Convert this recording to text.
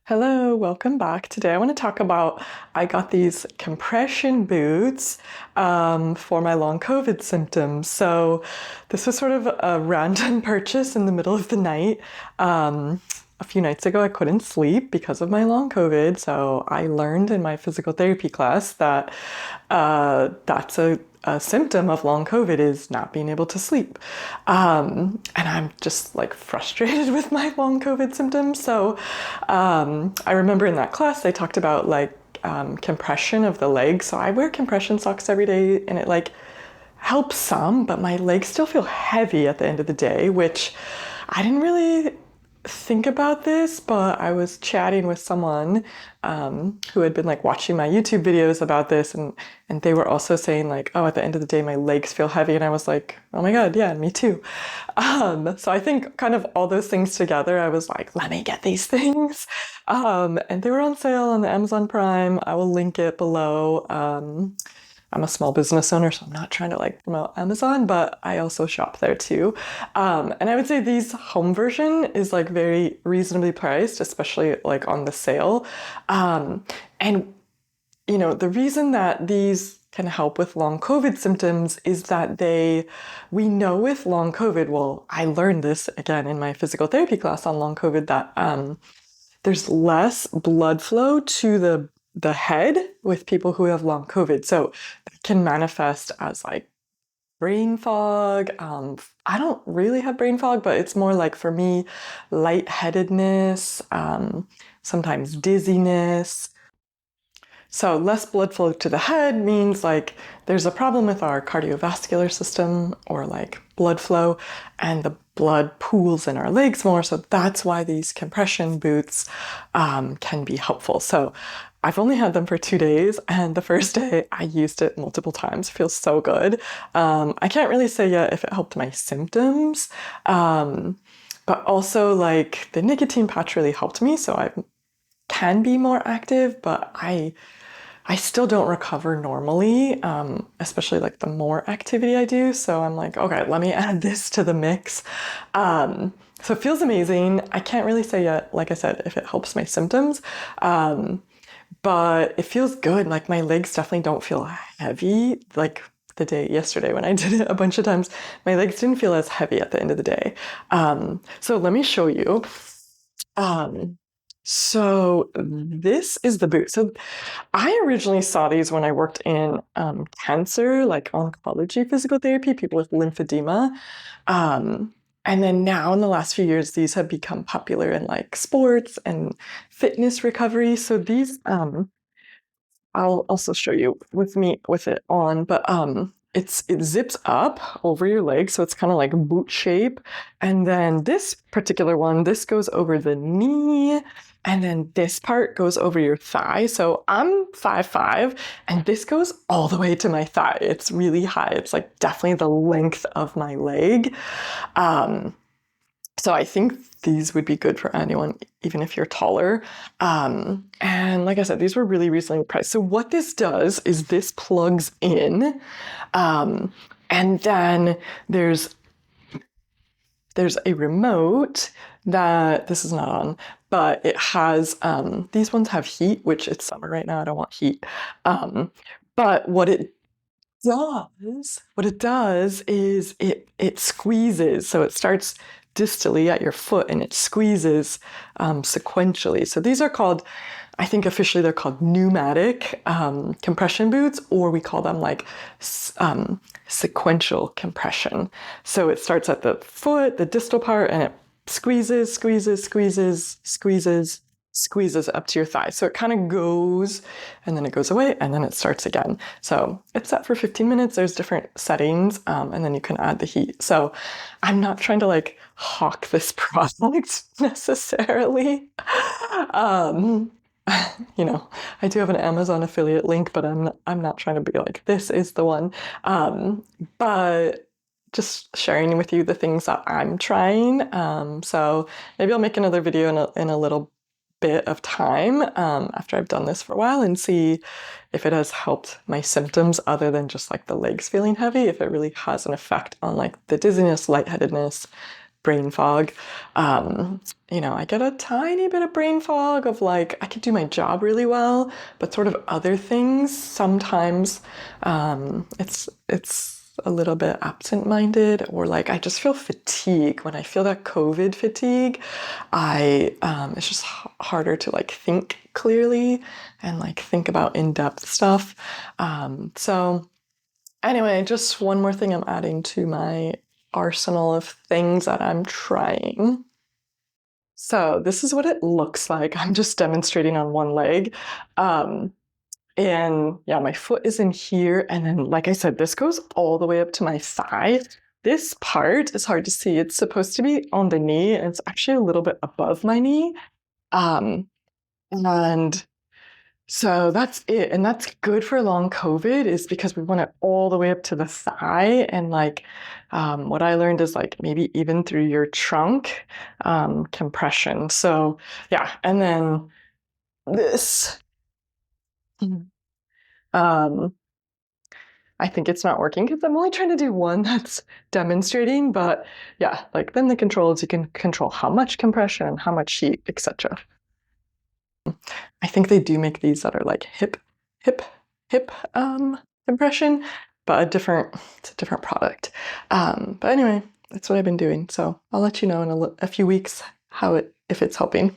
Hello, welcome back. Today I want to talk about I got these compression boots for my long COVID symptoms. So this was sort of a random purchase in the middle of the night. A few nights ago I couldn't sleep because of my long COVID. So I learned in my physical therapy class that that's a symptom of long COVID is not being able to sleep. And I'm just like frustrated with my long COVID symptoms. So I remember in that class they talked about like compression of the legs. So I wear compression socks every day and it like helps some, but my legs still feel heavy at the end of the day, which I didn't really think about this, but I was chatting with someone who had been like watching my YouTube videos about this, and they were also saying like, oh, at the end of the day, my legs feel heavy, and I was like, oh my god, yeah, me too. So I think kind of all those things together, I was like, let me get these things, and they were on sale on the Amazon Prime. I will link it below. I'm a small business owner, so I'm not trying to like promote Amazon, but I also shop there too. And I would say these home version is like very reasonably priced, especially like on the sale. And you know, the reason that these can help with long COVID symptoms is that we know with long COVID, well, I learned this again in my physical therapy class on long COVID that there's less blood flow to the head with people who have long COVID. So it can manifest as like brain fog. I don't really have brain fog, but it's more like for me, lightheadedness, sometimes dizziness. So less blood flow to the head means like there's a problem with our cardiovascular system or like blood flow, and the blood pools in our legs more. So that's why these compression boots can be helpful. So I've only had them for 2 days, and the first day I used it multiple times. It feels so good. I can't really say yet if it helped my symptoms, but also like the nicotine patch really helped me. So I can be more active, but I still don't recover normally, especially like the more activity I do. So I'm like, okay, let me add this to the mix. So it feels amazing. I can't really say yet, like I said, if it helps my symptoms, but it feels good. Like my legs definitely don't feel heavy. Like the day yesterday when I did it a bunch of times, my legs didn't feel as heavy at the end of the day. So let me show you. Um, so this is the boot. So I originally saw these when I worked in cancer, like oncology physical therapy, people with lymphedema. Um, and then now in the last few years, these have become popular in like sports and fitness recovery. So these, I'll also show you with me with it on, but it zips up over your leg, so it's kind of like boot shape. And then this particular one, this goes over the knee, and then this part goes over your thigh. So I'm 5'5", and this goes all the way to my thigh. It's really high. It's like definitely the length of my leg. So I think these would be good for anyone, even if you're taller. And like I said, these were really recently priced. So what this does is this plugs in, and then there's a remote that this is not on, but it has, these ones have heat, which it's summer right now. I don't want heat. But what it does is it squeezes. So it starts distally at your foot and it squeezes sequentially. So these are called, I think officially they're called pneumatic compression boots, or we call them like sequential compression. So it starts at the foot, the distal part, and it squeezes, squeezes, squeezes, squeezes, squeezes up to your thigh. So it kind of goes and then it goes away and then it starts again. So it's set for 15 minutes. There's different settings, and then you can add the heat. So I'm not trying to like hawk this product necessarily. Um, you know, I do have an Amazon affiliate link, but I'm not trying to be like, this is the one. But just sharing with you the things that I'm trying. So maybe I'll make another video in a little bit of time after I've done this for a while and see if it has helped my symptoms other than just like the legs feeling heavy, if it really has an effect on like the dizziness, lightheadedness, brain fog. I get a tiny bit of brain fog of like, I could do my job really well, but sort of other things, sometimes it's a little bit absent-minded, or like I just feel fatigue. When I feel that COVID fatigue, it's just harder to like think clearly and like think about in-depth stuff. So anyway, just one more thing I'm adding to my arsenal of things that I'm trying. So this is what it looks like. I'm just demonstrating on one leg. And yeah, my foot is in here. And then, like I said, this goes all the way up to my thigh. This part is hard to see. It's supposed to be on the knee, and it's actually a little bit above my knee. Um, and so that's it. And that's good for long COVID, is because we want it all the way up to the thigh. And like what I learned is like maybe even through your trunk compression. So yeah. And then this. Um, I think it's not working because I'm only trying to do one that's demonstrating. But yeah, like then the controls, you can control how much compression, how much heat, etc. I think they do make these that are like hip, hip compression, but it's a different product. But anyway, that's what I've been doing. So I'll let you know in a few weeks if it's helping.